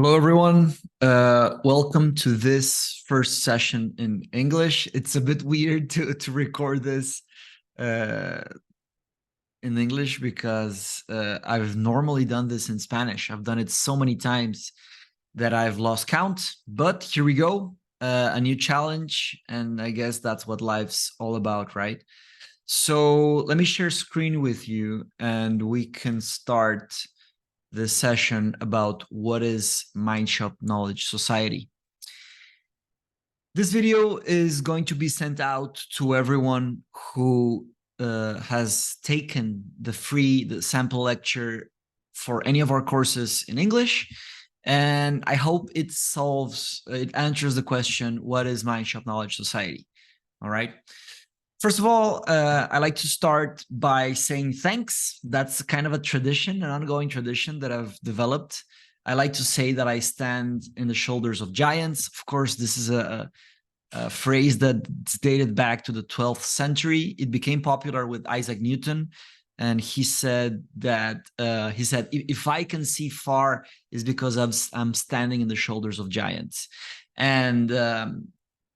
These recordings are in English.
Hello, everyone. Welcome to this first session in English. It's a bit weird to record this uh, in English because I've normally done this in Spanish. I've done it so many times that I've lost count. But here we go, a new challenge, and I guess that's what life's all about, right? So let me share screen with you, and we can start the session about what is Mindshop Knowledge Society. This video is going to be sent out to everyone who has taken the sample lecture for any of our courses in English. And I hope it answers the question, what is Mindshop Knowledge Society? All right. First of all, I like to start by saying thanks. That's kind of a tradition, an ongoing tradition that I've developed. I like to say that I stand in the shoulders of giants. Of course, this is a phrase that's dated back to the 12th century. It became popular with Isaac Newton. And he said that, if I can see far, is because I'm standing in the shoulders of giants. And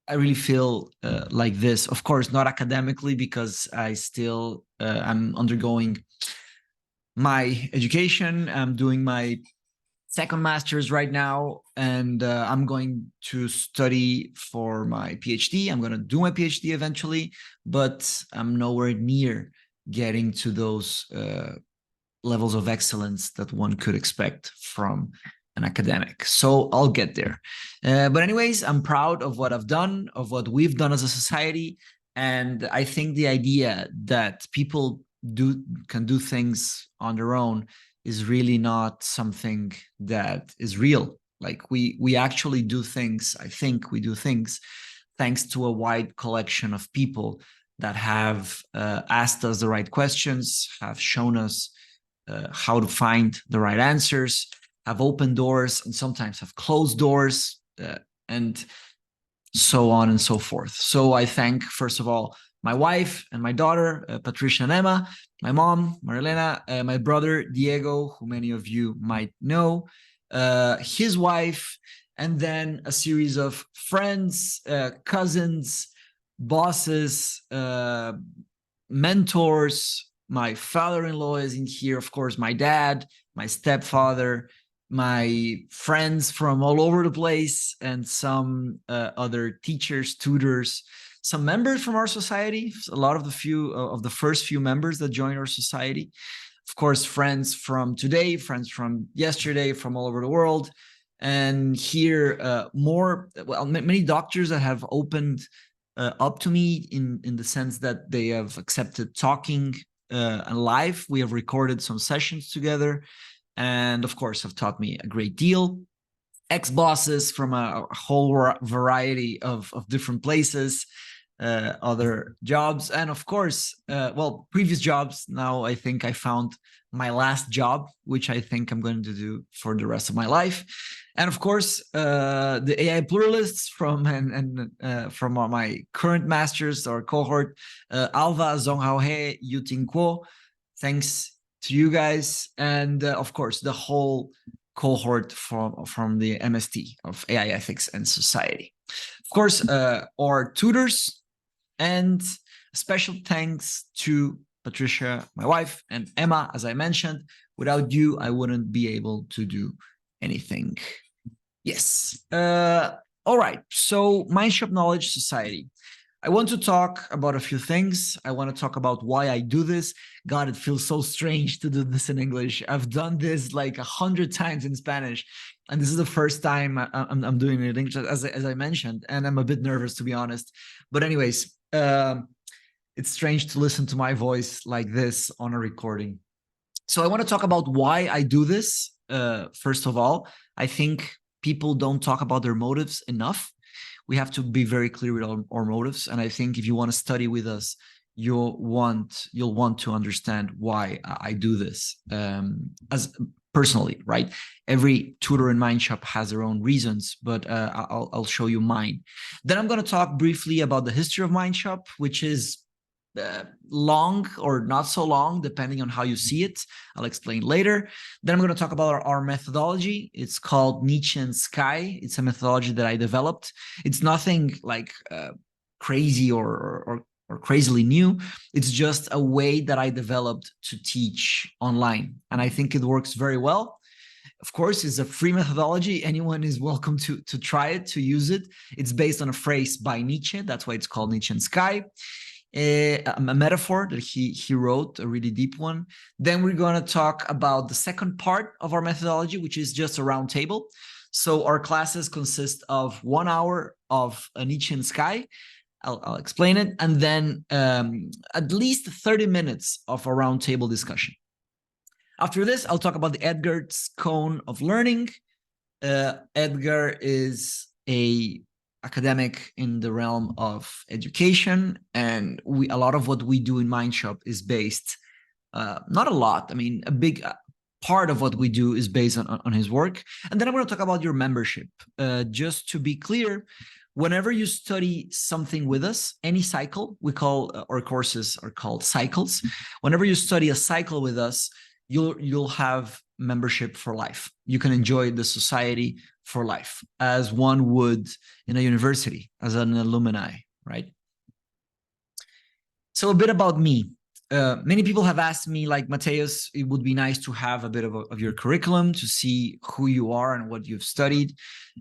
I really feel like this. Of course, not academically, because I'm undergoing my education. I'm doing my second master's right now, and I'm going to study for my PhD. I'm going to do my PhD eventually, but I'm nowhere near getting to those levels of excellence that one could expect from an academic. So I'll get there. But anyways, I'm proud of what I've done, of what we've done as a society. And I think the idea that people can do things on their own is really not something that is real. Like we actually do things. I think we do things thanks to a wide collection of people that have asked us the right questions, have shown us how to find the right answers, have opened doors, and sometimes have closed doors, and so on and so forth. So I thank, first of all, my wife and my daughter, Patricia and Emma, my mom, Marilena, my brother, Diego, who many of you might know, his wife, and then a series of friends, cousins, bosses, mentors. My father-in-law is in here, of course, my dad, my stepfather, my friends from all over the place, and some other teachers, tutors, some members from our society, a lot of the first few members that joined our society. Of course, friends from today, friends from yesterday, from all over the world. And here, many doctors that have opened up to me in the sense that they have accepted talking live. We have recorded some sessions together, and of course have taught me a great deal. Ex-bosses from a whole variety of different places, other jobs, and of course, previous jobs. Now I think I found my last job, which I think I'm going to do for the rest of my life. And of course, the AI pluralists from my current masters or cohort, Alva, Zonghao, Yuting Kuo. Thanks to you guys, and of course the whole cohort from the MST of AI Ethics and Society. Of course, our tutors, and special thanks to Patricia, my wife, and Emma, as I mentioned. Without you, I wouldn't be able to do anything. Yes. All right. So Mindshop Knowledge Society. I want to talk about a few things. I want to talk about why I do this. God, it feels so strange to do this in English. I've done this like 100 times in Spanish, and this is the first time I'm doing it in English, as I mentioned, and I'm a bit nervous, to be honest. But anyways, it's strange to listen to my voice like this on a recording. So I want to talk about why I do this. First of all, I think people don't talk about their motives enough. We have to be very clear with our motives. And I think if you want to study with us, you'll want to understand why I do this, as personally, right? Every tutor in Mindshop has their own reasons, but I'll show you mine. Then I'm going to talk briefly about the history of Mindshop, which is long or not so long, depending on how you see it. I'll explain later. Then I'm going to talk about our methodology. It's called Nietzsche Sky. It's a methodology that I developed. It's nothing like crazy or crazily new. It's just a way that I developed to teach online. And I think it works very well. Of course, it's a free methodology. Anyone is welcome to try it, to use it. It's based on a phrase by Nietzsche. That's why it's called Nietzsche Sky. A metaphor that he wrote, a really deep one. Then we're going to talk about the second part of our methodology, which is just a round table. So our classes consist of 1 hour of a Nietzsche Sky. I'll explain it. And then at least 30 minutes of a roundtable discussion. After this, I'll talk about the Edgar's cone of learning. Edgar is a academic in the realm of education, and a lot of what we do in Mindshop is based, not a lot, I mean, a big part of what we do is based on his work. And then I'm going to talk about your membership. Just to be clear, whenever you study something with us, any cycle, we call our courses are called cycles. Whenever you study a cycle with us, you'll have membership for life. You can enjoy the society for life, as one would in a university, as an alumni, right? So a bit about me. Many people have asked me, like, Mateus, it would be nice to have a bit of your curriculum to see who you are and what you've studied.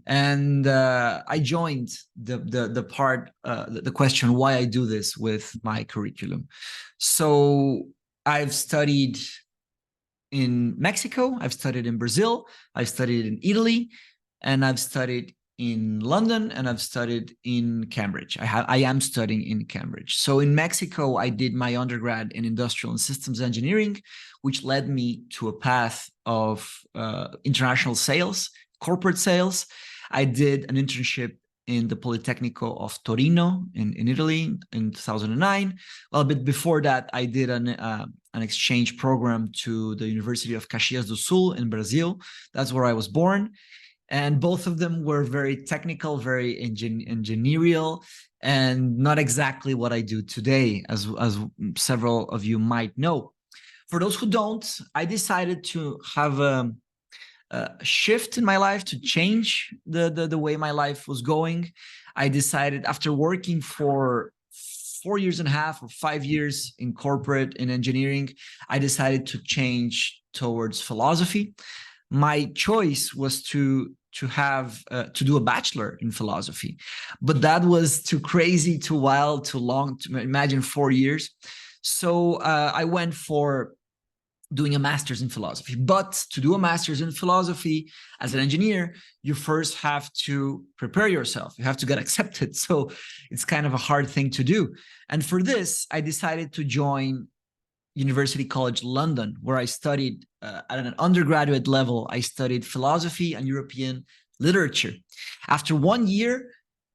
And I joined the question why I do this with my curriculum. So I've studied in Mexico, I've studied in Brazil, I've studied in Italy, and I've studied in London, and I've studied in Cambridge. I am studying in Cambridge. So in Mexico, I did my undergrad in industrial and systems engineering, which led me to a path of international sales, corporate sales. I did an internship in the Politecnico of Torino in Italy in 2009. Well, a bit before that, I did an exchange program to the University of Caxias do Sul in Brazil. That's where I was born. And both of them were very technical, very engineerial, and not exactly what I do today, as several of you might know. For those who don't, I decided to have a shift in my life, to change the way my life was going. I decided, after working for 4.5 or 5 years in corporate, in engineering, I decided to change towards philosophy. My choice was to do a bachelor in philosophy, but that was too crazy, too wild, too long. To imagine 4 years. So I went for doing a master's in philosophy. But to do a master's in philosophy as an engineer, you first have to prepare yourself. You have to get accepted. So it's kind of a hard thing to do. And for this, I decided to join University College London, where I studied at an undergraduate level. I studied philosophy and European literature. After 1 year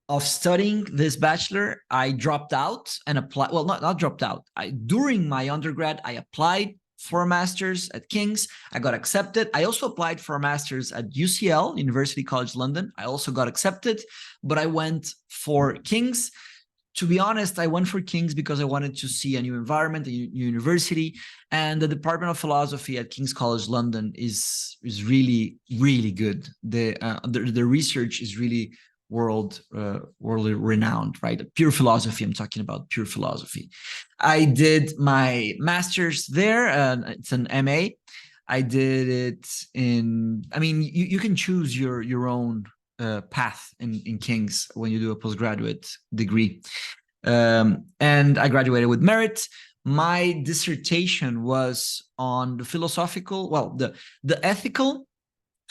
of studying this bachelor, I dropped out and applied. Well, not dropped out. During my undergrad, I applied for a master's at King's. I got accepted. I also applied for a master's at UCL, University College London. I also got accepted, but I went for King's. To be honest, I went for King's because I wanted to see a new environment, a new university, and the Department of Philosophy at King's College London is really, really good. The research is really world renowned, right? Pure philosophy, I'm talking about pure philosophy. I did my master's there, it's an MA. I did it in, I mean, you can choose your own path in King's when you do a postgraduate degree. And I graduated with merit. My dissertation was on the philosophical, well, the ethical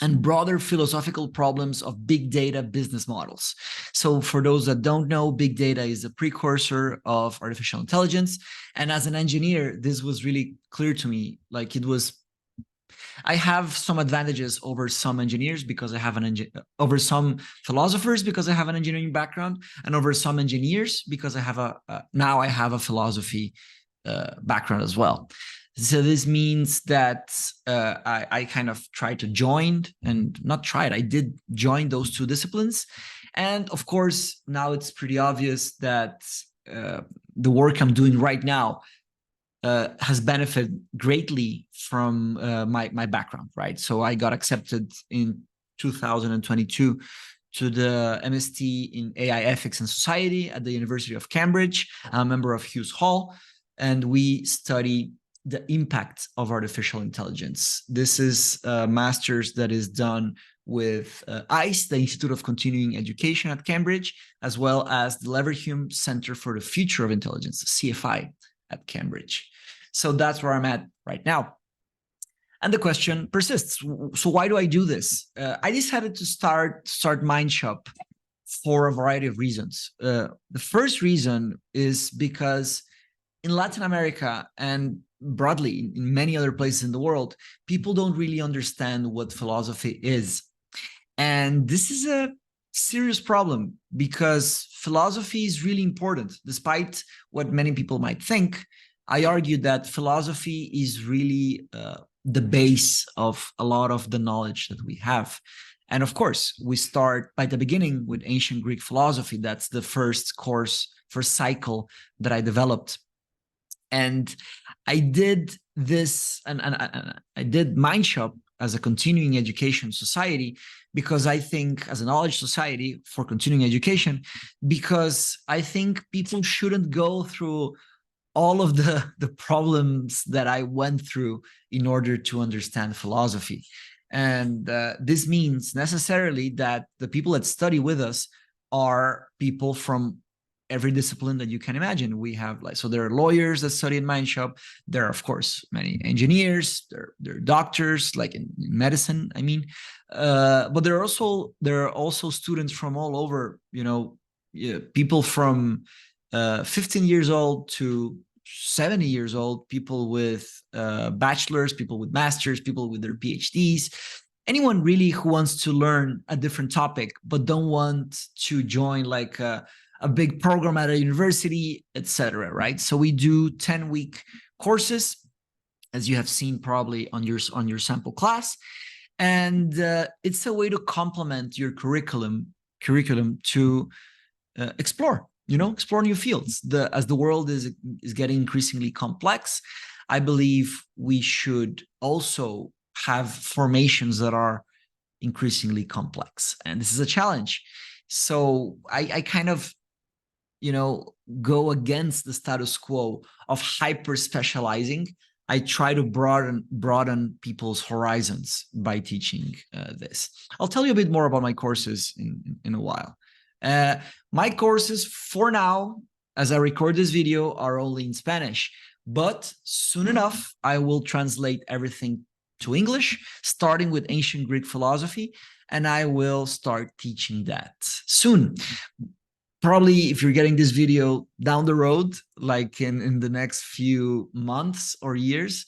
and broader philosophical problems of big data business models. So for those that don't know, big data is a precursor of artificial intelligence. And as an engineer, this was really clear to me. Like, it was, I have some advantages over some engineers because I have over some philosophers because I have an engineering background, and over some engineers because I have now I have a philosophy background as well. So this means that I kind of tried to join, and not tried, I did join those two disciplines. And of course, now it's pretty obvious that the work I'm doing right now has benefited greatly from my background, right? So I got accepted in 2022 to the MST in AI Ethics and Society at the University of Cambridge. I'm a member of Hughes Hall, and we study the impact of artificial intelligence. This is a master's that is done with ICE, the Institute of Continuing Education at Cambridge, as well as the Leverhulme Center for the Future of Intelligence, CFI, at Cambridge. So that's where I'm at right now. And the question persists. So why do I do this? I decided to start Mindshop for a variety of reasons. The first reason is because in Latin America and broadly in many other places in the world, people don't really understand what philosophy is. And this is a serious problem because philosophy is really important. Despite what many people might think, I argue that philosophy is really the base of a lot of the knowledge that we have. And of course, we start by the beginning with ancient Greek philosophy. That's the first course, first cycle that I developed. And I did this, and I did Mindshop as a continuing education society because I think, as a knowledge society for continuing education, because I think people shouldn't go through all of the problems that I went through in order to understand philosophy. And this means necessarily that the people that study with us are people from every discipline that you can imagine. We have so there are lawyers that study in Mindshop. There are, of course, many engineers. There are doctors, like in medicine, I mean. But there are also students from all over, people from 15 years old to 70 years old, people with bachelors, people with masters, people with their PhDs, anyone really who wants to learn a different topic, but don't want to join like a big program at a university, etc. Right? So we do 10-week courses, as you have seen probably on your sample class. And it's a way to complement your curriculum to explore new fields. As the world is getting increasingly complex, I believe we should also have formations that are increasingly complex, and this is a challenge. So I kind of go against the status quo of hyper specializing. I try to broaden people's horizons by teaching this. I'll tell you a bit more about my courses in a while. My courses for now, as I record this video, are only in Spanish, but soon enough, I will translate everything to English, starting with ancient Greek philosophy, and I will start teaching that soon. Probably if you're getting this video down the road, like in the next few months or years,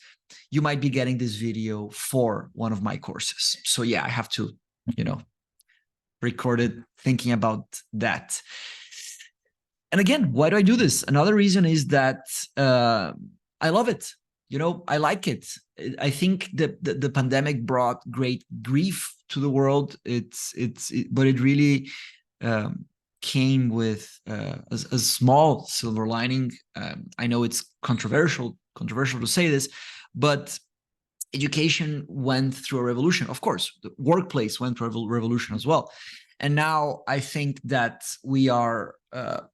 you might be getting this video for one of my courses. So yeah, I have to, record it thinking about that. And again, why do I do this? Another reason is that I love it. I like it. I think the pandemic brought great grief to the world. But it really came with a small silver lining. I know it's controversial to say this, but education went through a revolution. Of course, the workplace went through a revolution as well. And now I think that we are,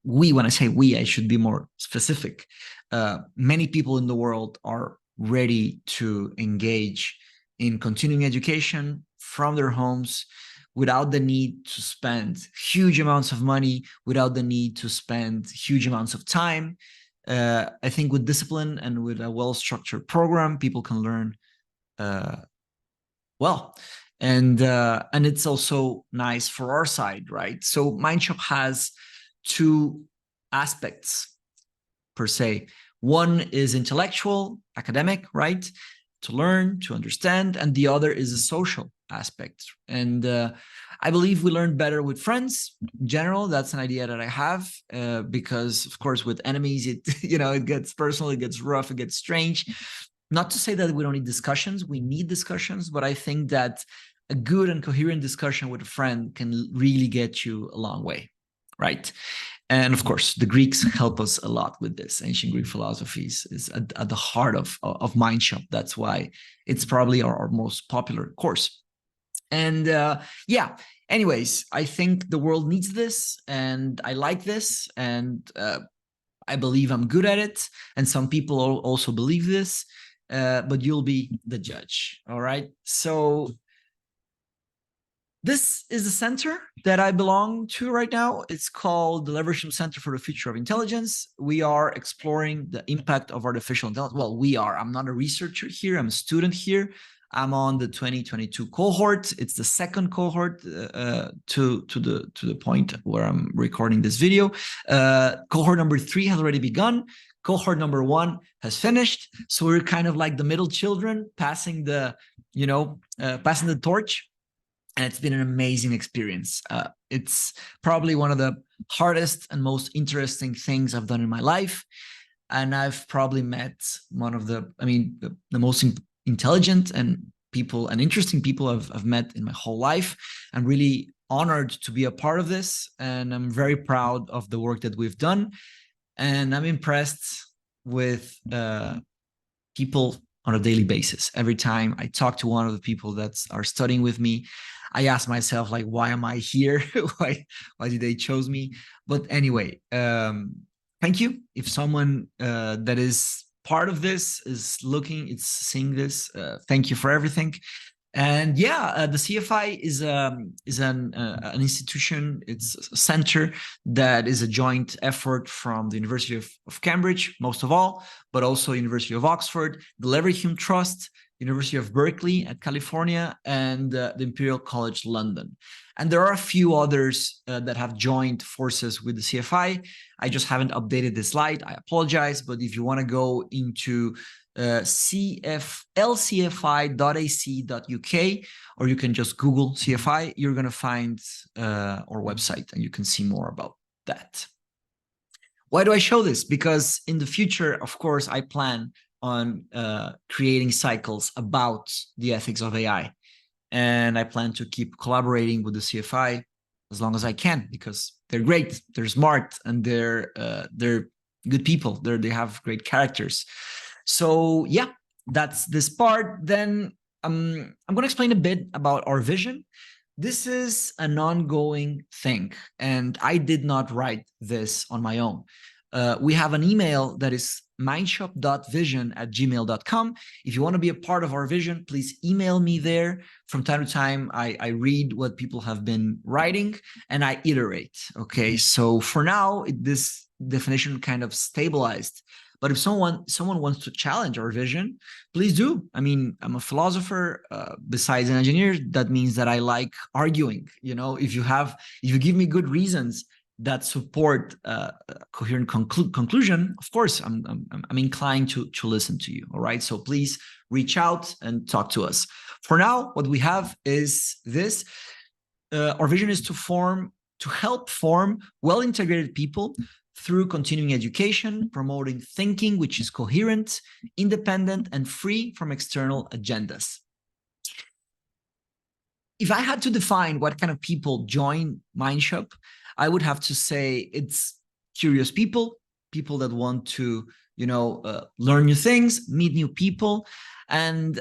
when I say we, I should be more specific. Many people in the world are ready to engage in continuing education from their homes without the need to spend huge amounts of money, without the need to spend huge amounts of time. I think with discipline and with a well-structured program, people can learn well. And it's also nice for our side, right? So Mindshop has two aspects per se. One is intellectual, academic, right? To learn, to understand, and the other is a social aspect. And I believe we learn better with friends. In general, that's an idea that I have, because of course with enemies, it gets personal, it gets rough, it gets strange. Not to say that we don't need discussions, we need discussions, but I think that a good and coherent discussion with a friend can really get you a long way, right? And of course, the Greeks help us a lot with this. Ancient Greek philosophy is at the heart of Mindshop. That's why it's probably our most popular course. And yeah, anyways, I think the world needs this, and I like this, and I believe I'm good at it. And some people also believe this, but you'll be the judge. All right. So this is the center that I belong to right now. It's called the Leverhulme Center for the Future of Intelligence. We are exploring the impact of artificial intelligence. Well, I'm not a researcher here. I'm a student here. I'm on the 2022 cohort. It's the second cohort to the point where I'm recording this video. Cohort number 3 has already begun. Cohort number 1 has finished. So we're kind of like the middle children passing the, passing the torch. And it's been an amazing experience. It's probably one of the hardest and most interesting things I've done in my life. And I've probably met one of the most intelligent and interesting people I've met in my whole life. I'm really honored to be a part of this. And I'm very proud of the work that we've done. And I'm impressed with people on a daily basis. Every time I talk to one of the people that are studying with me, I ask myself, like, why am I here? why did they choose me? But anyway, thank you. If someone that is part of this is seeing this, thank you for everything. And yeah, the CFI is an institution. It's a center that is a joint effort from the University of Cambridge, most of all, but also University of Oxford, the Leverhulme Trust, University of Berkeley at California, and the Imperial College London. And there are a few others that have joined forces with the CFI. I just haven't updated this slide. I apologize, but if you want to go into lcfi.ac.uk, or you can just Google CFI, you're going to find our website and you can see more about that. Why do I show this? Because in the future, of course, I plan on creating cycles about the ethics of AI. And I plan to keep collaborating with the CFI as long as I can, because they're great, they're smart, and they're good people. They have great characters. So yeah, that's this part. Then I'm going to explain a bit about our vision. This is an ongoing thing, and I did not write this on my own. We have an email that is mindshop.vision@gmail.com. If you want to be a part of our vision, please email me there. From time to time, I read what people have been writing and I iterate. Okay, so for now, this definition kind of stabilized. But if someone wants to challenge our vision, please do. I mean, I'm a philosopher. Besides an engineer, that means that I like arguing. If you give me good reasons that support a coherent conclusion, of course, I'm inclined to listen to you. All right. So please reach out and talk to us. For now, what we have is this. Our vision is to help form well-integrated people through continuing education, promoting thinking which is coherent, independent, and free from external agendas. If I had to define what kind of people join Mindshop, I would have to say it's curious people that want to, learn new things, meet new people. And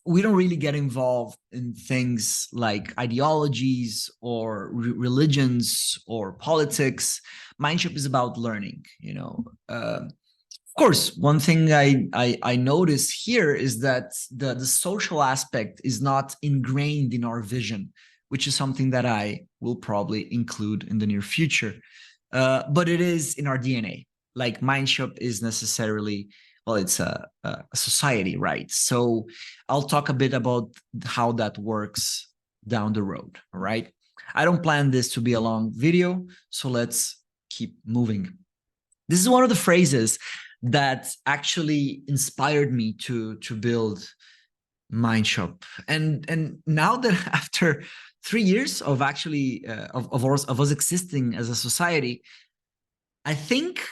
we don't really get involved in things like ideologies or religions or politics. Mindshop is about learning, Of course, one thing I notice here is that the social aspect is not ingrained in our vision, which is something that I will probably include in the near future. But it is in our DNA. Like Mindshop is necessarily, well, it's a society, right? So I'll talk a bit about how that works down the road, all right? I don't plan this to be a long video, so let's keep moving. This is one of the phrases that actually inspired me to build Mindshop. And now that after 3 years of actually of us existing as a society, I think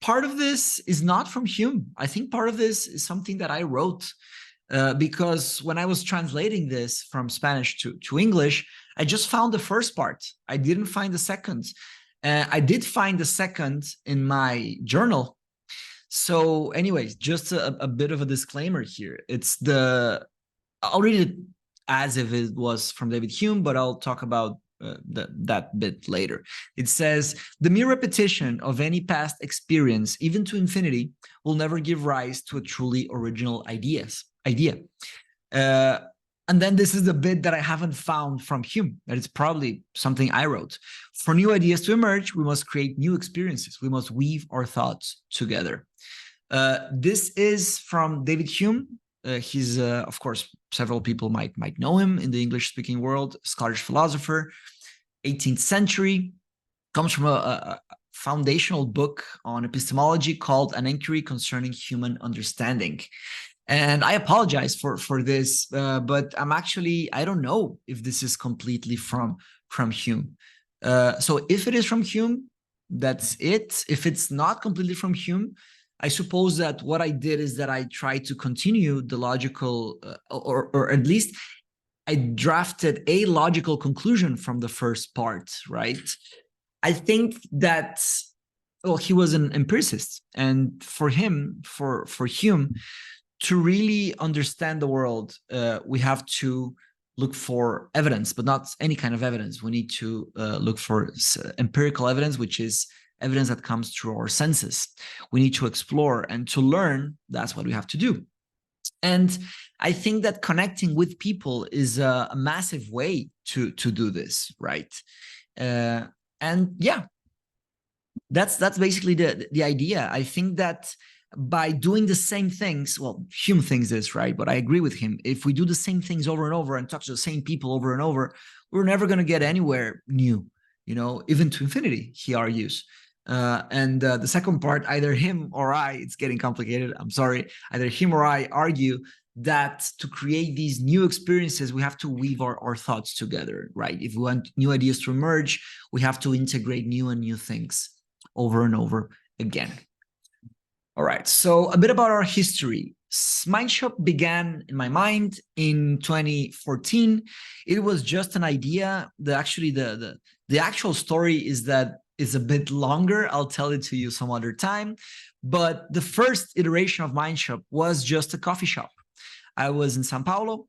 part of this is not from Hume. I think part of this is something that I wrote. because when I was translating this from Spanish to English, I just found the first part. I didn't find the second. I did find the second in my journal. So anyways, just a bit of a disclaimer here. I'll read it as if it was from David Hume, but I'll talk about that bit later. It says, the mere repetition of any past experience, even to infinity, will never give rise to a truly original idea. And then this is the bit that I haven't found from Hume, that it's probably something I wrote. For new ideas to emerge, we must create new experiences. We must weave our thoughts together. This is from David Hume. He's, of course, several people might know him in the English-speaking world, Scottish philosopher, 18th century, comes from a foundational book on epistemology called An Inquiry Concerning Human Understanding. And I apologize for this, but I don't know if this is completely from Hume. So if it is from Hume, that's it. If it's not completely from Hume, I suppose that what I did is that I tried to continue the logical, or at least I drafted a logical conclusion from the first part, right? I think that, well, he was an empiricist, and for him, for Hume, to really understand the world, we have to look for evidence, but not any kind of evidence. We need to look for empirical evidence, which is evidence that comes through our senses. We need to explore, and to learn, that's what we have to do. And I think that connecting with people is a massive way to do this, right? And yeah, that's basically the idea. I think that by doing the same things, well, Hume thinks this, right? But I agree with him. If we do the same things over and over and talk to the same people over and over, we're never going to get anywhere new, even to infinity, he argues. And the second part, either him or I, it's getting complicated, I'm sorry, either him or I argue that to create these new experiences, we have to weave our thoughts together, right? If we want new ideas to emerge, we have to integrate new things over and over again. All right, so a bit about our history. Mindshop began in my mind in 2014. It was just an idea. The actual story is that it's a bit longer. I'll tell it to you some other time. But the first iteration of Mindshop was just a coffee shop. I was in Sao Paulo,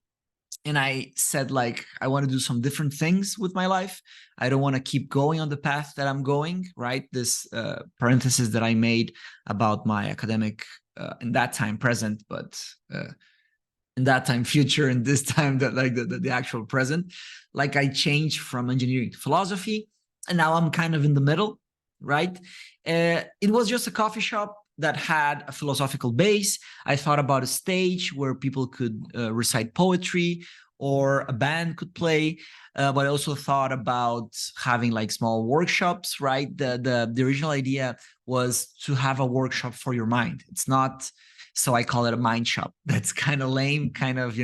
and I said, like, I want to do some different things with my life. I don't want to keep going on the path that I'm going, right? This parenthesis that I made about my academic, in that time present, but in that time future, and this time that like the actual present. Like, I changed from engineering to philosophy, and now I'm kind of in the middle, right? It was just a coffee shop that had a philosophical base. I thought about a stage where people could recite poetry, or a band could play, but I also thought about having like small workshops, right? The original idea was to have a workshop for your mind. It's not, so I call it a mind shop. That's kind of lame, kind of,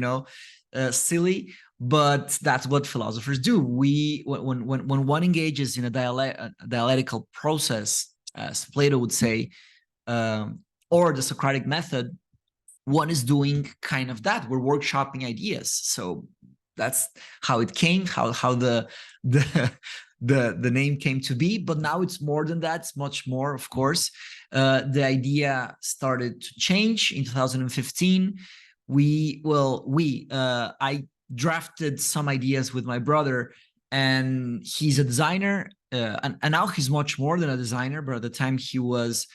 silly, but that's what philosophers do. When one engages in a dialectical process, as Plato would say, or the Socratic method, one is doing kind of that. We're workshopping ideas. So that's how it came, how the name came to be. But now it's more than that. It's much more, of course. The idea started to change in 2015. I drafted some ideas with my brother, and he's a designer, and now he's much more than a designer. But at the time, he was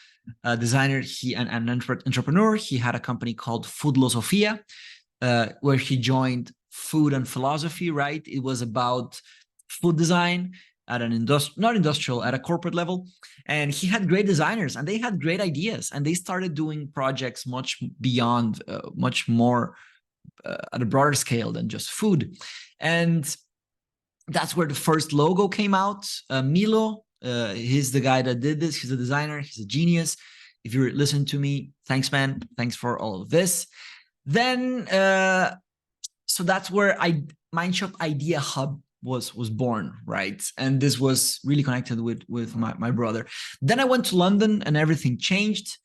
a designer, an entrepreneur. He had a company called Foodlosofia, where he joined food and philosophy, right? It was about food design at an not industrial, at a corporate level. And he had great designers, and they had great ideas, and they started doing projects much beyond, much more at a broader scale than just food. And that's where the first logo came out. Milo, he's the guy that did this. He's a designer. He's a genius. If you're listening to me, thanks, man. Thanks for all of this. Then, so that's where Mindshop Idea Hub was born, right? And this was really connected with my brother. Then I went to London, and everything changed.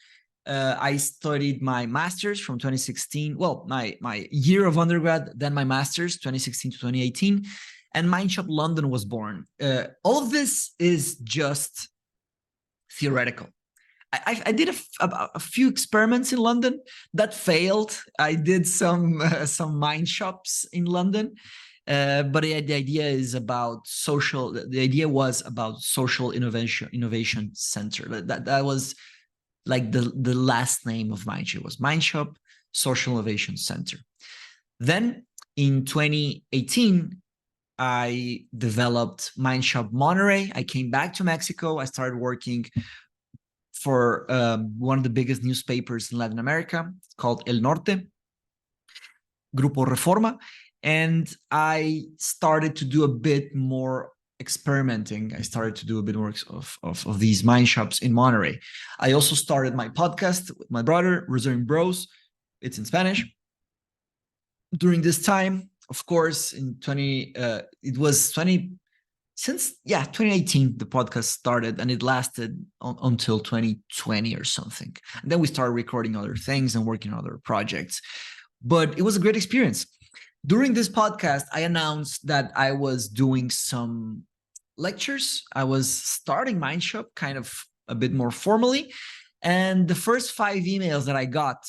I studied my master's from 2016. Well, my year of undergrad, then my master's 2016 to 2018, and Mindshop London was born. All of this is just theoretical. I did a few experiments in London that failed. I did some mind shops in London, but the idea is about social. The idea was about social innovation center. That was like the last name of Mindshop was Mindshop Social Innovation Center. Then in 2018, I developed Mindshop Monterey. I came back to Mexico. I started working for one of the biggest newspapers in Latin America. It's called El Norte, Grupo Reforma. And I started to do a bit more experimenting. I started to do a bit more of these mind shops in Monterey. I also started my podcast with my brother, Ruzzarin Bros. It's in Spanish. During this time, of course, in 2018, the podcast started, and it lasted until 2020 or something. And then we started recording other things and working on other projects. But it was a great experience. During this podcast, I announced that I was doing some lectures. I was starting Mindshop kind of a bit more formally. And the first 5 emails that I got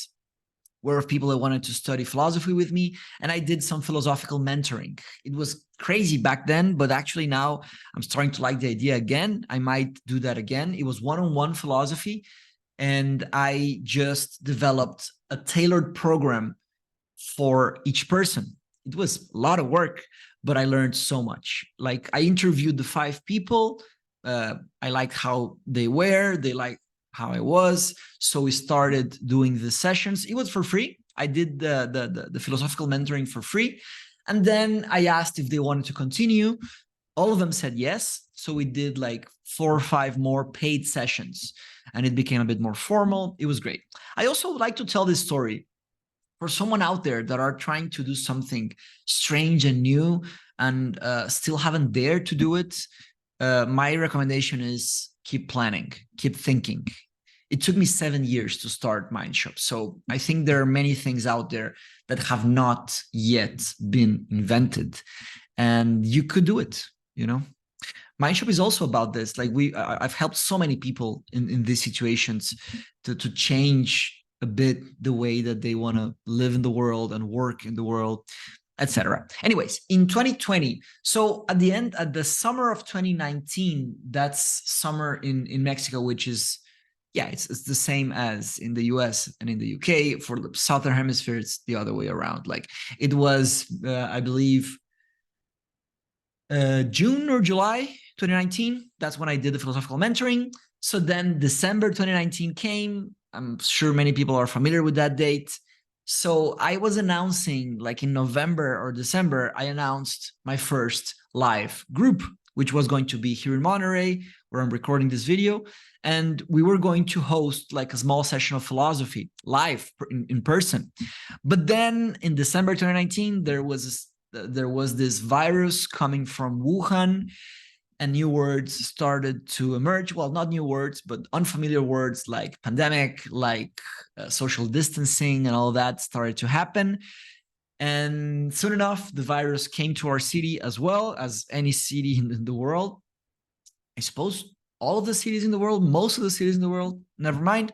were of people that wanted to study philosophy with me. And I did some philosophical mentoring. It was crazy back then, but actually now I'm starting to like the idea again. I might do that again. It was one-on-one philosophy. And I just developed a tailored program for each person. It was a lot of work, but I learned so much. Like, I interviewed the 5 people. I liked how they were. They liked how I was. So we started doing the sessions. It was for free. I did the philosophical mentoring for free. And then I asked if they wanted to continue. All of them said yes. So we did like 4 or 5 more paid sessions, and it became a bit more formal. It was great. I also would like to tell this story for someone out there that are trying to do something strange and new and still haven't dared to do it. My recommendation is keep planning, keep thinking. It took me 7 years to start Mindshop. So I think there are many things out there that have not yet been invented, and you could do it, you know? Mindshop is also about this. Like, I've helped so many people in these situations to change a bit the way that they want to live in the world and work in the world, etc. Anyways, in 2020, so at the summer of 2019, that's summer in Mexico, which is, yeah, it's the same as in the US and in the UK. For the Southern Hemisphere, it's the other way around. Like, it was, I believe, June or July 2019. That's when I did the philosophical mentoring. So then December 2019 came. I'm sure many people are familiar with that date. So I was announcing, like in November or December, I announced my first live group, which was going to be here in Monterey, where I'm recording this video. And we were going to host like a small session of philosophy live in person. But then in December 2019, there was this virus coming from Wuhan, and new words started to emerge. Well, not new words, but unfamiliar words like pandemic, like social distancing, and all that started to happen. And soon enough, the virus came to our city as well as any city in the world. I suppose all of the cities in the world, most of the cities in the world, never mind.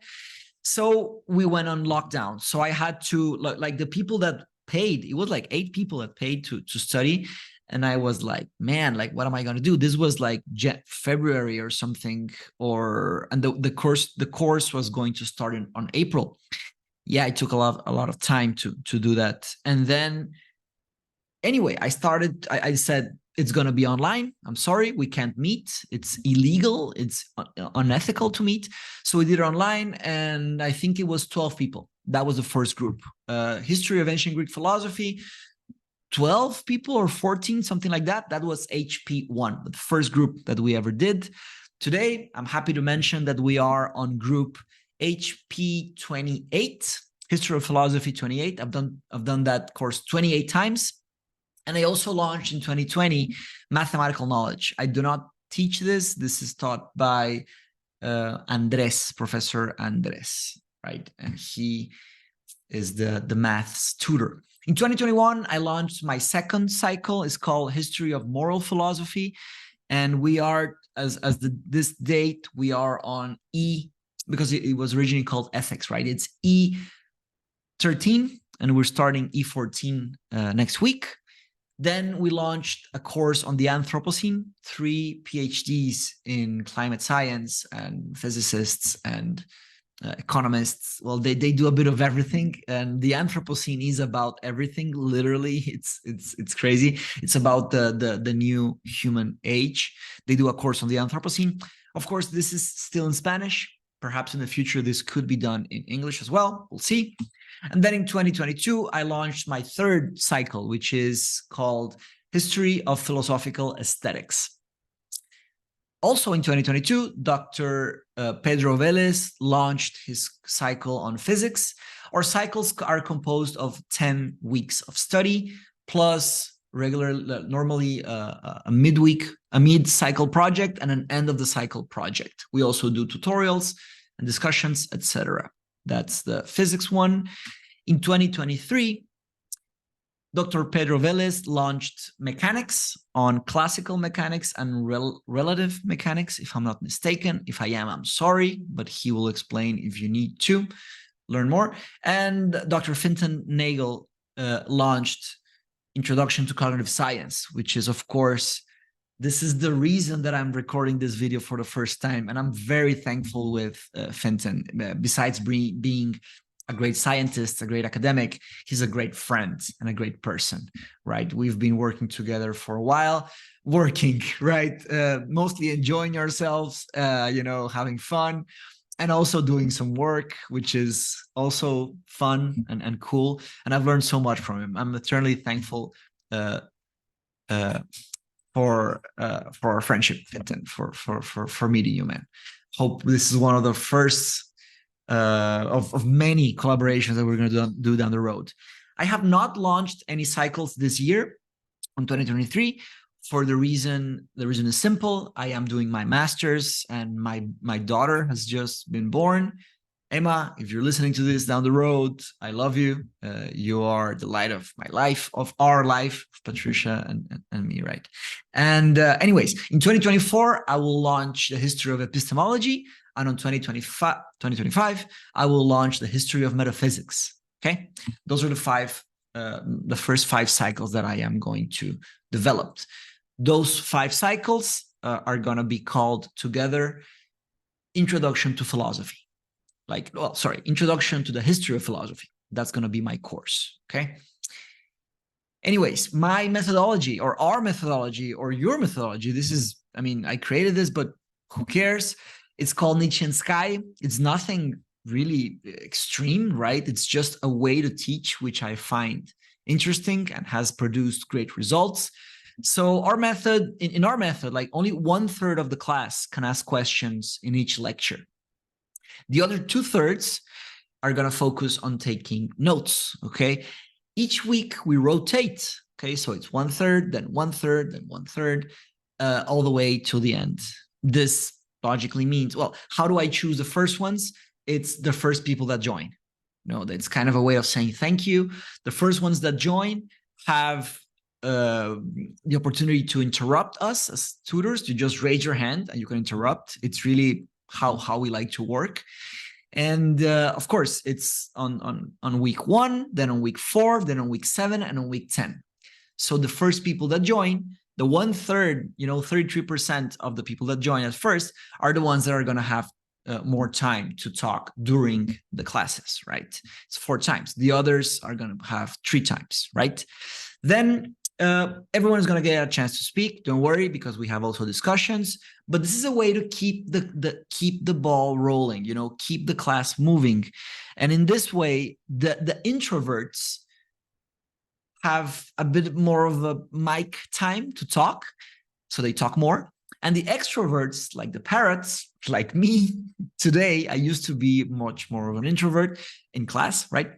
So we went on lockdown. So I had to, like the people that paid, it was like 8 people that paid to study. And I was like, man, like, what am I going to do? This was like February or something, and the course was going to start on April. Yeah, it took a lot of time to do that. And then anyway, I said, it's going to be online. I'm sorry, we can't meet. It's illegal. It's unethical to meet. So we did it online, and I think it was 12 people. That was the first group. History of Ancient Greek Philosophy, 12 people or 14, something like that. That was HP1, the first group that we ever did. Today, I'm happy to mention that we are on group HP28, History of Philosophy 28. I've done that course 28 times. And I also launched in 2020 Mathematical Knowledge. I do not teach this. This is taught by Andres, Professor Andres. right? And he is the maths tutor. In 2021, I launched my second cycle. It's called History of Moral Philosophy. And we are, this date, we are on because it was originally called ethics, right? It's E13, and we're starting E14 next week. Then we launched a course on the Anthropocene, 3 PhDs in climate science and physicists and economists. Well, they do a bit of everything, and the Anthropocene is about everything. Literally, it's crazy. It's about the new human age. They do a course on the Anthropocene. Of course, this is still in Spanish. Perhaps in the future, this could be done in English as well. We'll see. And then in 2022, I launched my third cycle, which is called History of Philosophical Aesthetics. Also in 2022, Dr. Pedro Vélez launched his cycle on physics. Our cycles are composed of 10 weeks of study, plus normally a mid-cycle project and an end-of-the-cycle project. We also do tutorials and discussions, etc. That's the physics one. In 2023, Dr. Pedro Vélez launched mechanics on classical mechanics and relative mechanics, if I'm not mistaken. If I am, I'm sorry, but he will explain if you need to learn more. And Dr. Fintan Nagel launched Introduction to Cognitive Science, which is, of course, this is the reason that I'm recording this video for the first time. And I'm very thankful with Fintan. Besides being a great scientist, a great academic, he's a great friend and a great person, right? We've been working together for a while, right? Mostly enjoying ourselves, having fun, and also doing some work, which is also fun and cool. And I've learned so much from him. I'm eternally thankful for our friendship, Fintan, for meeting you, man. Hope this is one of the first of many collaborations that we're going to do down the road. I have not launched any cycles this year in 2023 for the reason is simple. I am doing my master's, and my daughter has just been born. Emma, if you're listening to this down the road, I love you. You are the light of my life, of our life, Patricia and me, right? And anyways, in 2024, I will launch the history of epistemology. And on 2025, I will launch the history of metaphysics. Okay, those are the first 5 cycles that I am going to develop. Those 5 cycles are going to be called together Introduction to Philosophy. Introduction to the History of Philosophy. That's going to be my course. Okay. Anyways, my methodology, or our methodology, or your methodology, I created this, but who cares? It's called Nietzschean Sky. It's nothing really extreme, right? It's just a way to teach, which I find interesting and has produced great results. So our method, in our method, like only 1/3 of the class can ask questions in each lecture. The other 2/3 are going to focus on taking notes, okay? Each week we rotate, okay? So it's 1/3, then 1/3, then 1/3, all the way to the end. This logically means, well, how do I choose the first ones? It's the first people that join. That's kind of a way of saying thank you. The first ones that join have the opportunity to interrupt us as tutors. You just raise your hand and you can interrupt. It's really how we like to work. And of course, it's on week 1, then on week 4, then on week 7, and on week 10. So the first people that join, the 1/3, 33% of the people that join at first are the ones that are going to have more time to talk during the classes, right? It's 4 times. The others are going to have 3 times, right? Then everyone is going to get a chance to speak. Don't worry, because we have also discussions. But this is a way to keep the ball rolling, keep the class moving. And in this way, the introverts have a bit more of a mic time to talk, so they talk more. And the extroverts, like the parrots, like me today, I used to be much more of an introvert in class, right?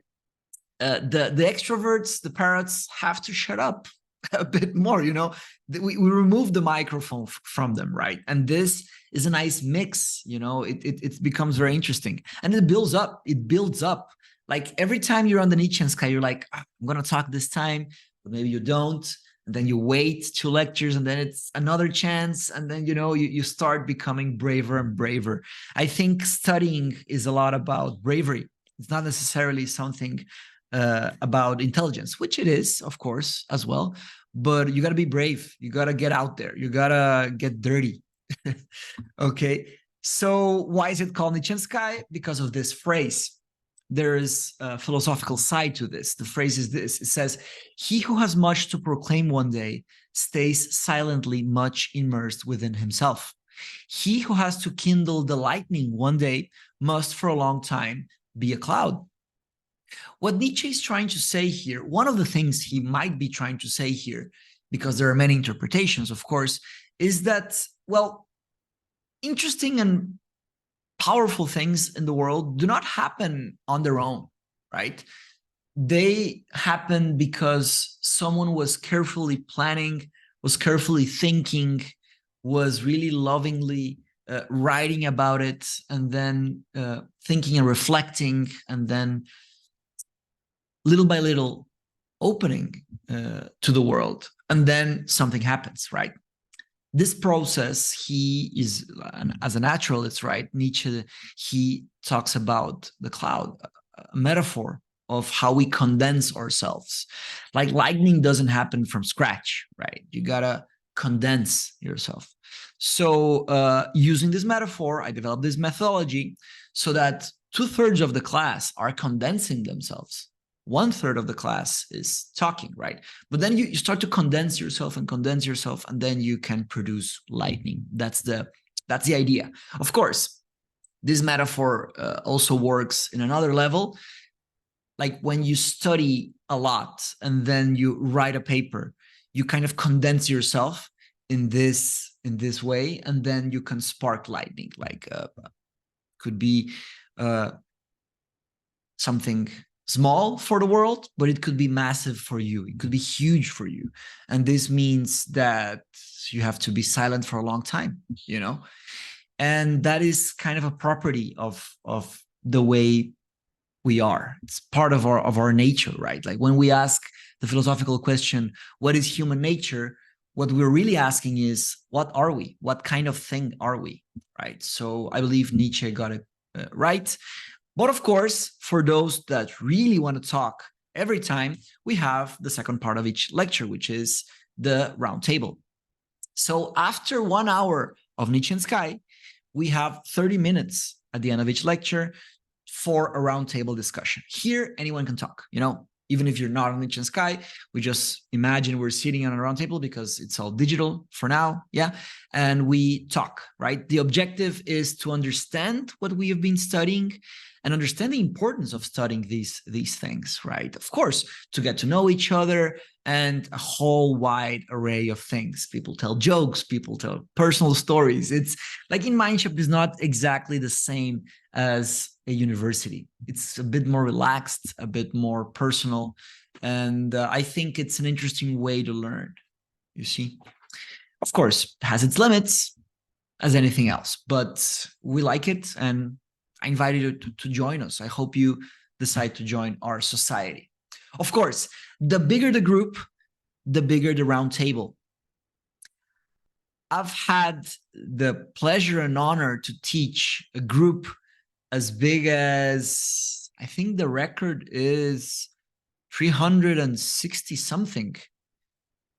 The extroverts, the parrots, have to shut up a bit more, we remove the microphone from them, right? And this is a nice mix, it becomes very interesting, and it builds up. Like every time you're on the Nietzscheanskaya, you're like, I'm going to talk this time, but maybe you don't. And then you wait 2 lectures, and then it's another chance. And then, you start becoming braver and braver. I think studying is a lot about bravery. It's not necessarily something about intelligence, which it is, of course, as well. But you got to be brave. You got to get out there. You got to get dirty. Okay. So why is it called Nietzscheanskaya? Because of this phrase. There is a philosophical side to this. The phrase is this. It says, he who has much to proclaim one day stays silently much immersed within himself. He who has to kindle the lightning one day must for a long time be a cloud. What Nietzsche is trying to say here, one of the things he might be trying to say here, because there are many interpretations, of course, is that, well, interesting and powerful things in the world do not happen on their own, right? They happen because someone was carefully planning, was carefully thinking, was really lovingly writing about it, and then thinking and reflecting, and then little by little opening to the world. And then something happens, right? This process, he is, as a naturalist, right? Nietzsche, he talks about the cloud, a metaphor of how we condense ourselves. Like lightning doesn't happen from scratch, right? You gotta condense yourself. So using this metaphor, I developed this methodology so that 2/3 of the class are condensing themselves. 1/3 of the class is talking, right? But then you start to condense yourself, and then you can produce lightning. That's the idea. Of course, this metaphor also works in another level. Like when you study a lot and then you write a paper, you kind of condense yourself in this way, and then you can spark lightning. Like could be something small for the world, but it could be massive for you. It could be huge for you. And this means that you have to be silent for a long time, and that is kind of a property of the way we are. It's part of our nature, right? Like when we ask the philosophical question, what is human nature? What we're really asking is, what are we? What kind of thing are we, right? So I believe Nietzsche got it right. But of course, for those that really want to talk every time, we have the second part of each lecture, which is the round table. So after 1 hour of Nietzscheanskaya, we have 30 minutes at the end of each lecture for a round table discussion. Here, anyone can talk, even if you're not on Nietzscheanskaya, we just imagine we're sitting on a round table because it's all digital for now, yeah? And we talk, right? The objective is to understand what we have been studying and understand the importance of studying these things, right? Of course, to get to know each other and a whole wide array of things. People tell jokes, people tell personal stories. It's like in Mindshop is not exactly the same as a university. It's a bit more relaxed, a bit more personal. And I think it's an interesting way to learn, you see. Of course, it has its limits as anything else, but we like it, and I invited you to join us. I hope you decide to join our society. Of course, the bigger the group, the bigger the round table. I've had the pleasure and honor to teach a group as big as, I think the record is 360 something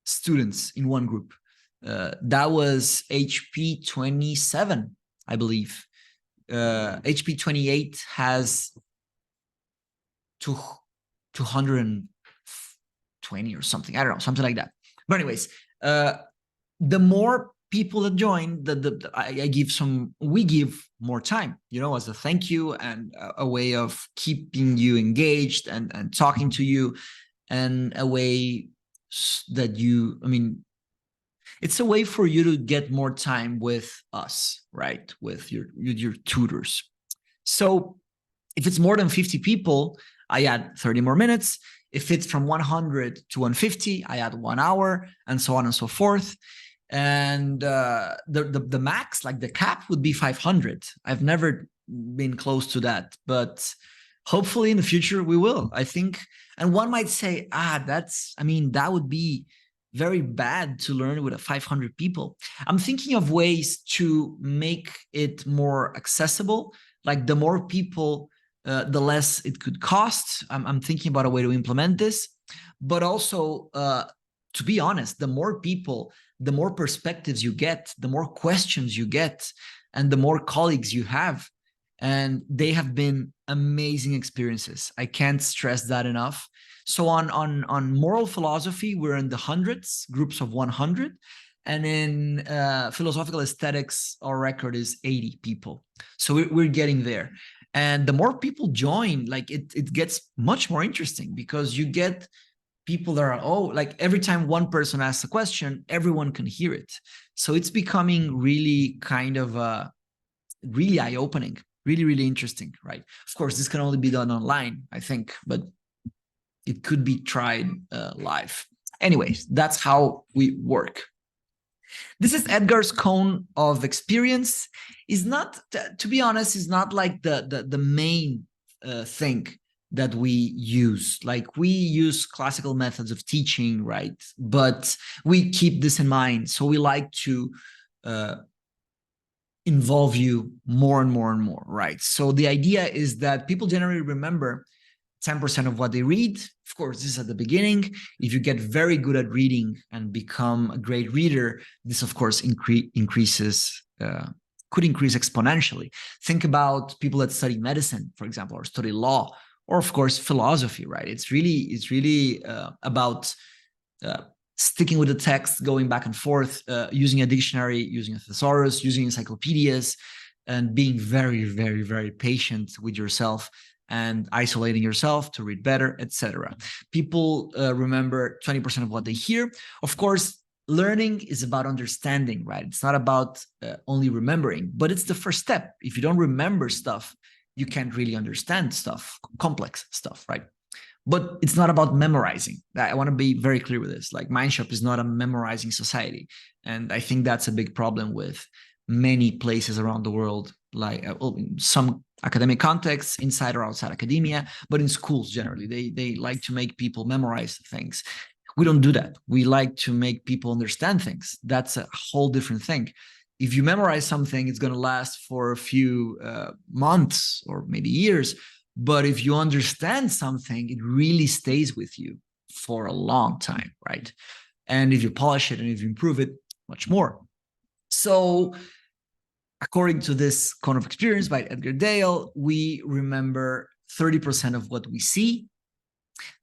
students in one group. That was HP 27, I believe. HP 28 has 220 or something. I don't know, something like that. But anyways, the more people that join, we give more time, as a thank you and a way of keeping you engaged and talking to you, and a way that it's a way for you to get more time with us, right? With your tutors. So if it's more than 50 people, I add 30 more minutes. If it's from 100 to 150, I add 1 hour, and so on and so forth. And the max, like the cap, would be 500. I've never been close to that, but hopefully in the future we will, I think. And one might say, that would be very bad to learn with 500 people. I'm thinking of ways to make it more accessible. Like the more people, the less it could cost. I'm thinking about a way to implement this. But also, to be honest, the more people, the more perspectives you get, the more questions you get, and the more colleagues you have. And they have been amazing experiences. I can't stress that enough. So on moral philosophy, we're in the hundreds, groups of 100. And in philosophical aesthetics, our record is 80 people. So we're getting there. And the more people join, like it gets much more interesting, because you get people that are, like every time one person asks a question, everyone can hear it. So it's becoming really kind of really eye-opening, really, really interesting, right? Of course, this can only be done online, I think, but it could be tried live. Anyways, that's how we work. This is Edgar's cone of experience. Is not, to be honest, is not like the main thing that we use. Like we use classical methods of teaching, right? But we keep this in mind. So we like to involve you more and more and more, right? So the idea is that people generally remember 10% of what they read. Of course, this is at the beginning. If you get very good at reading and become a great reader, this, of course, could increase exponentially. Think about people that study medicine, for example, or study law, or of course, philosophy, right? It's really about sticking with the text, going back and forth, using a dictionary, using a thesaurus, using encyclopedias, and being very, very, very patient with yourself and isolating yourself to read better, etc. People remember 20% of what they hear. Of course, learning is about understanding, right? It's not about only remembering, but it's the first step. If you don't remember stuff, you can't really understand stuff, complex stuff, right? But it's not about memorizing. I want to be very clear with this. Like Mindshop is not a memorizing society. And I think that's a big problem with many places around the world, like some academic contexts, inside or outside academia, but in schools generally, they like to make people memorize things. We don't do that. We like to make people understand things. That's a whole different thing. If you memorize something, it's going to last for a few months or maybe years. But if you understand something, it really stays with you for a long time, right? And if you polish it and if you improve it, much more. So according to this cone of experience by Edgar Dale, we remember 30% of what we see,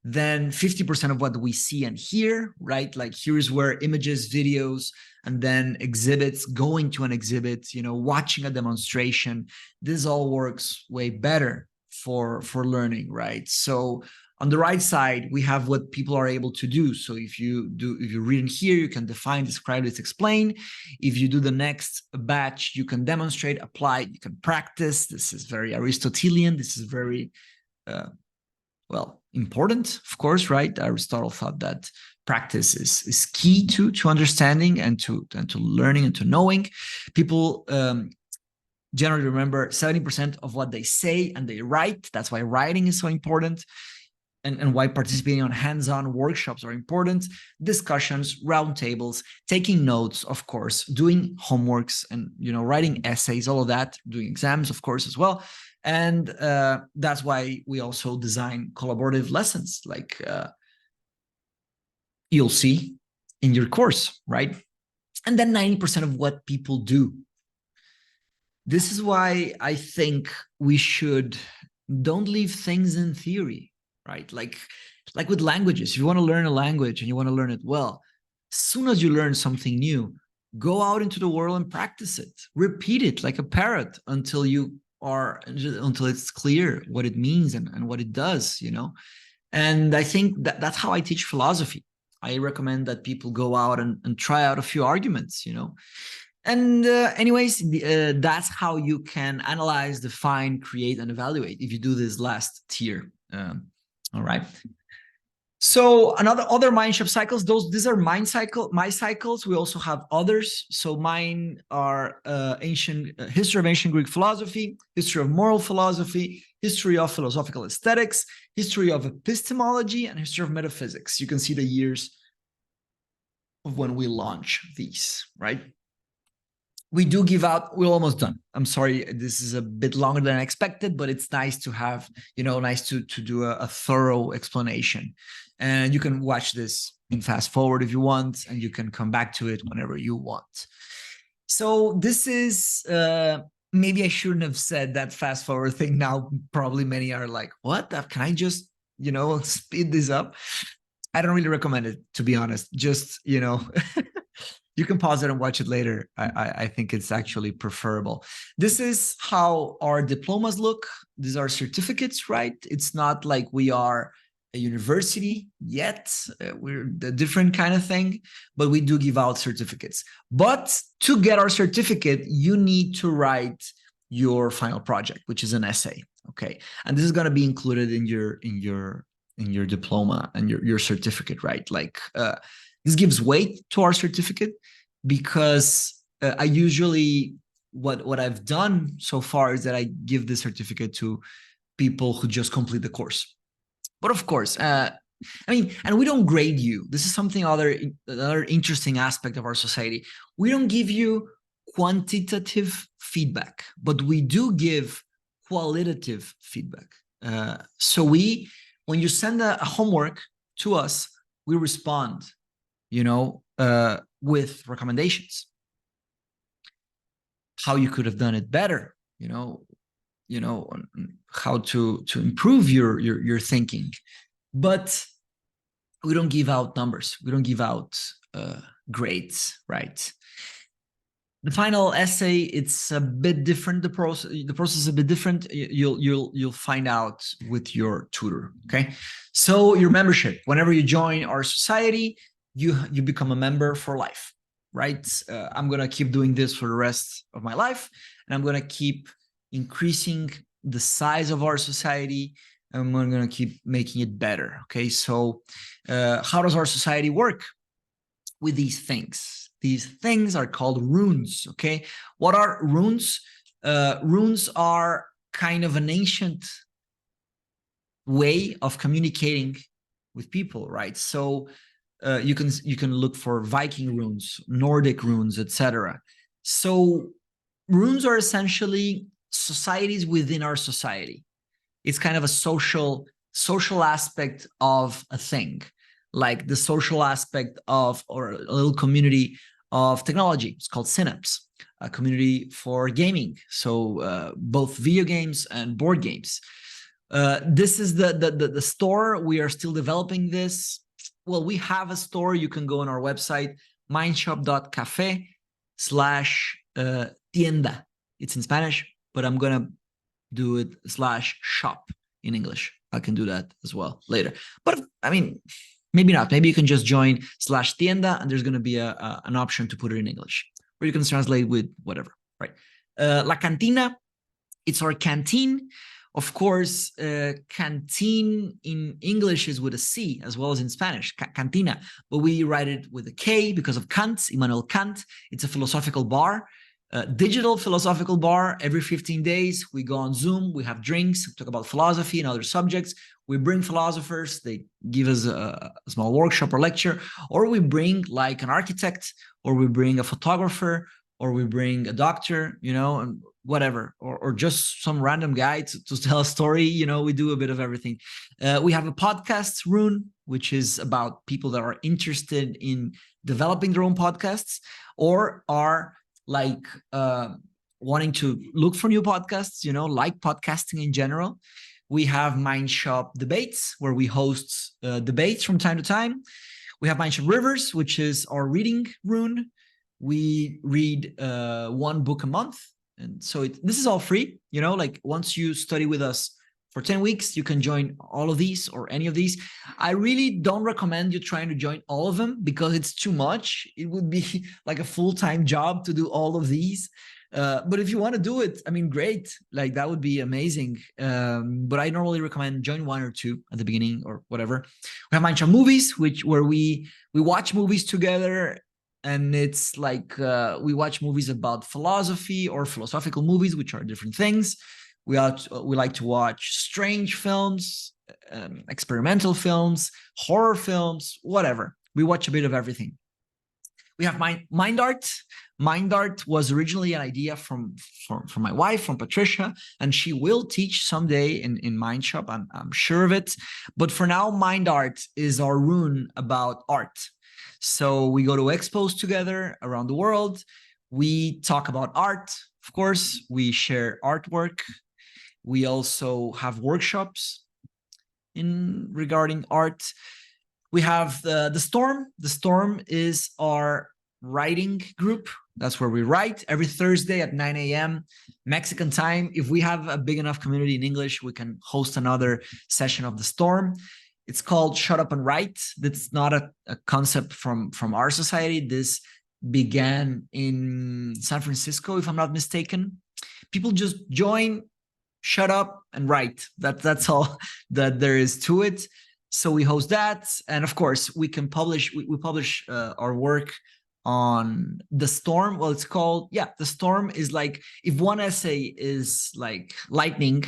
then 50% of what we see and hear, right? Like here's where images, videos, and then exhibits, going to an exhibit, watching a demonstration, this all works way better for learning, right? So on the right side, we have what people are able to do. So if you read in here, you can define, describe, let's explain. If you do the next batch, you can demonstrate, apply, you can practice. This is very Aristotelian. This is very, important, of course, right? Aristotle thought that practice is key to understanding and to learning and to knowing. People generally remember 70% of what they say and they write. That's why writing is so important. And why participating on hands-on workshops are important. Discussions, roundtables, taking notes, of course, doing homeworks and writing essays, all of that, doing exams, of course, as well. And that's why we also design collaborative lessons, like you'll see in your course, right? And then 90% of what people do. This is why I think we don't leave things in theory. Right? Like with languages, if you want to learn a language and you want to learn it well, as soon as you learn something new, go out into the world and practice it. Repeat it like a parrot until it's clear what it means and what it does, And I think that's how I teach philosophy. I recommend that people go out and try out a few arguments, And anyways, that's how you can analyze, define, create, and evaluate if you do this last tier. All right. So other Mindshop cycles, these are my cycles. We also have others. So mine are ancient history of ancient Greek philosophy, history of moral philosophy, history of philosophical aesthetics, history of epistemology, and history of metaphysics. You can see the years of when we launch these, right? We do give out, we're almost done. I'm sorry, this is a bit longer than I expected, but it's nice to have, nice to do a thorough explanation. And you can watch this in fast forward if you want, and you can come back to it whenever you want. So this is, maybe I shouldn't have said that fast forward thing. Now, probably many are like, what? Can I just, speed this up? I don't really recommend it, to be honest. Just, you can pause it and watch it later. I think it's actually preferable. This is how our diplomas look. These are certificates, right? It's not like we are a university yet. We're a different kind of thing, but we do give out certificates. But to get our certificate, you need to write your final project, which is an essay. Okay, and this is going to be included in your diploma and your certificate, right? Like this gives weight to our certificate because I usually, what I've done so far is that I give the certificate to people who just complete the course. But of course, and we don't grade you. This is something another interesting aspect of our society. We don't give you quantitative feedback, but we do give qualitative feedback. So when you send a homework to us, we respond, with recommendations, how you could have done it better, how to improve your thinking. But we don't give out numbers. We don't give out grades, right? The final essay, it's a bit different. The process is a bit different. You'll find out with your tutor. Okay, so your membership. Whenever you join our society, you become a member for life, right? I'm gonna keep doing this for the rest of my life, and I'm gonna keep increasing the size of our society, and we're gonna keep making it better. Okay, so how does our society work with these things? These things are called runes. Okay, what are runes? Runes are kind of an ancient way of communicating with people, right? So you can look for Viking runes, Nordic runes, etc. So runes are essentially societies within our society. It's kind of a social aspect of a thing, like the social aspect of, or a little community of technology. It's called Synapse, a community for gaming. So both video games and board games. This is the store. We are still developing this. Well, we have a store. You can go on our website, mindshop.cafe/tienda. It's in Spanish, but I'm going to do it /shop in English. I can do that as well later. But maybe not. Maybe you can just join /tienda, and there's going to be an option to put it in English, or you can translate with whatever, right? La Cantina, it's our canteen. Of course, canteen in English is with a C as well as in Spanish, cantina, but we write it with a K because of Kant, Immanuel Kant. It's a philosophical bar, digital philosophical bar. Every 15 days, we go on Zoom, we have drinks, talk about philosophy and other subjects. We bring philosophers, they give us a small workshop or lecture, or we bring like an architect, or we bring a photographer, or we bring a doctor, and whatever, or just some random guy to tell a story. We do a bit of everything. We have a podcast rune, which is about people that are interested in developing their own podcasts, or are like wanting to look for new podcasts, like podcasting in general. We have Mindshop Debates, where we host debates from time to time. We have Mindshop Rivers, which is our reading rune. We read one book a month. And so this is all free, like once you study with us for 10 weeks, you can join all of these or any of these. I really don't recommend you trying to join all of them because it's too much. It would be like a full-time job to do all of these. But if you want to do it, I mean, great. Like that would be amazing. But I normally recommend join one or two at the beginning or whatever. We have Mindshop Movies, where we watch movies together, and it's like we watch movies about philosophy or philosophical movies, which are different things. We like to watch strange films, experimental films, horror films, whatever. We watch a bit of everything. We have Mind Art. Mind Art was originally an idea from my wife, from Patricia, and she will teach someday in Mindshop. I'm sure of it. But for now, Mind Art is our rune about art. So we go to expos together around the world. We talk about art, of course. We share artwork. We also have workshops regarding art. We have the Storm. The Storm is our writing group. That's where we write every Thursday at 9 a.m. Mexican time. If we have a big enough community in English, we can host another session of the Storm. It's called Shut Up and Write. That's not a concept from our society. This began in San Francisco, if I'm not mistaken. People just join, shut up, and write. That's all that there is to it. So we host that, and of course we can publish. We publish our work on the Storm. Well, it's called, yeah, the Storm is like, if one essay is like lightning,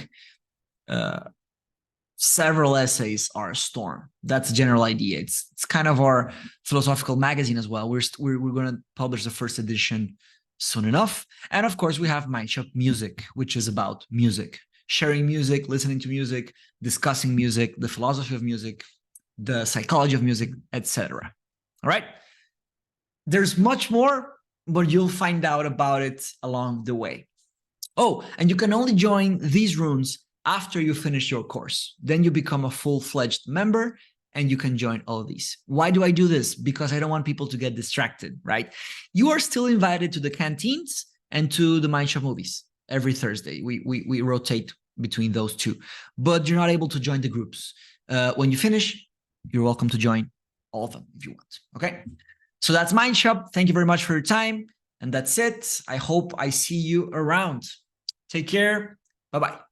several essays are a storm. That's the general idea. It's kind of our philosophical magazine as well. We're going to publish the first edition soon enough, and of course we have Mindshop Music, which is about music. Sharing music, listening to music, discussing music, the philosophy of music, the psychology of music, etc. All right. There's much more, but you'll find out about it along the way. Oh, and you can only join these rooms after you finish your course. Then you become a full-fledged member and you can join all of these. Why do I do this? Because I don't want people to get distracted, right? You are still invited to the canteens and to the Mindshop Movies every Thursday. We rotate between those two, but you're not able to join the groups. When you finish, you're welcome to join all of them if you want. Okay, so that's Mindshop. Thank you very much for your time, and that's it. I hope I see you around. Take care. Bye-bye.